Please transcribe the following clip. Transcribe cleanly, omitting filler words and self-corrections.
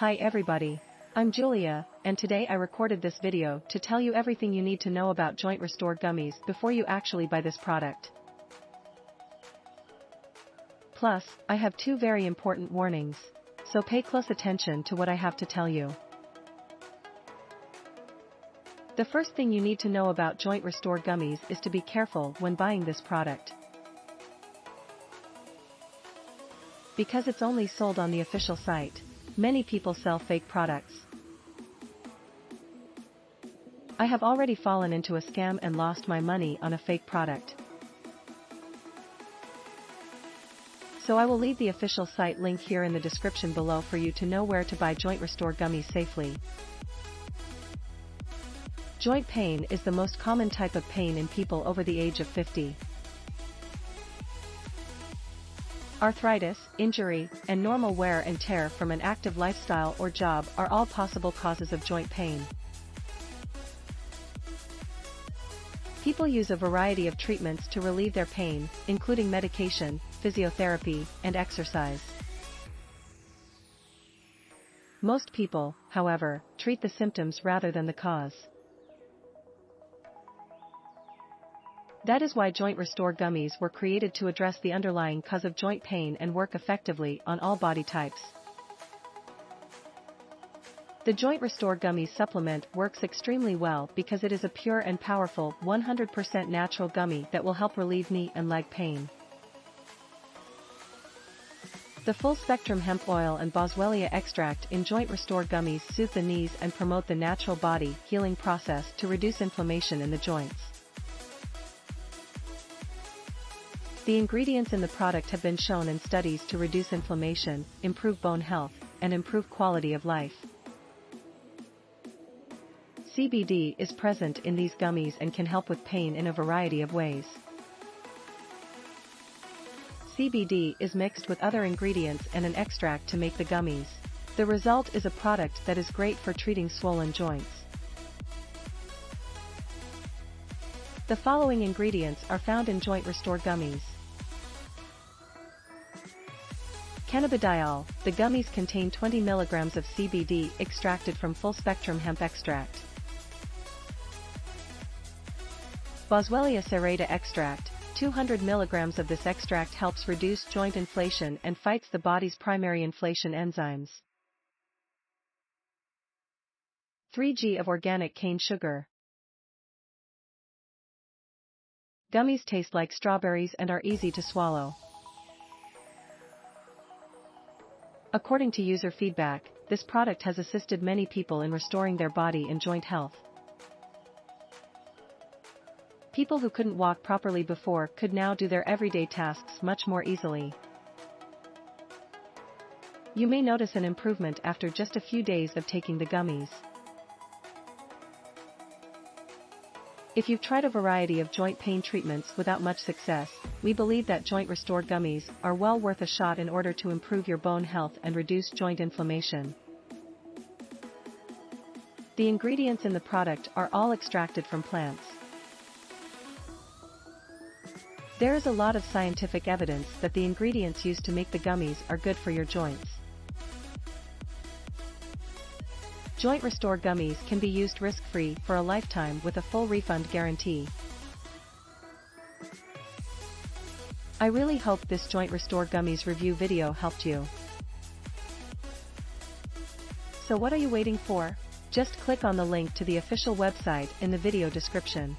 Hi everybody. I'm Julia, and today I recorded this video to tell you everything you need to know about Joint Restore Gummies before you actually buy this product. Plus, I have two very important warnings. So pay close attention to what I have to tell you. The first thing you need to know about Joint Restore Gummies is to be careful when buying this product. Because it's only sold on the official site, many people sell fake products. I have already fallen into a scam and lost my money on a fake product. So I will leave the official site link here in the description below for you to know where to buy Joint Restore Gummies safely. Joint pain is the most common type of pain in people over the age of 50. Arthritis, injury, and normal wear and tear from an active lifestyle or job are all possible causes of joint pain. People use a variety of treatments to relieve their pain, including medication, physiotherapy, and exercise. Most people, however, treat the symptoms rather than the cause. That is why Joint Restore Gummies were created to address the underlying cause of joint pain and work effectively on all body types. The Joint Restore Gummies supplement works extremely well because it is a pure and powerful 100% natural gummy that will help relieve knee and leg pain. The full-spectrum hemp oil and Boswellia extract in Joint Restore Gummies soothe the knees and promote the natural body healing process to reduce inflammation in the joints. The ingredients in the product have been shown in studies to reduce inflammation, improve bone health, and improve quality of life. CBD is present in these gummies and can help with pain in a variety of ways. CBD is mixed with other ingredients and an extract to make the gummies. The result is a product that is great for treating swollen joints. The following ingredients are found in Joint Restore Gummies. Cannabidiol. The gummies contain 20 mg of CBD extracted from full-spectrum hemp extract. Boswellia serrata extract. 200 mg of this extract helps reduce joint inflation and fights the body's primary inflation enzymes. 3 g of organic cane sugar. Gummies taste like strawberries and are easy to swallow. According to user feedback, this product has assisted many people in restoring their body and joint health. People who couldn't walk properly before could now do their everyday tasks much more easily. You may notice an improvement after just a few days of taking the gummies. If you've tried a variety of joint pain treatments without much success, we believe that Joint Restore Gummies are well worth a shot in order to improve your bone health and reduce joint inflammation. The ingredients in the product are all extracted from plants. There is a lot of scientific evidence that the ingredients used to make the gummies are good for your joints. Joint Restore Gummies can be used risk-free for a lifetime with a full refund guarantee. I really hope this Joint Restore Gummies review video helped you. So what are you waiting for? Just click on the link to the official website in the video description.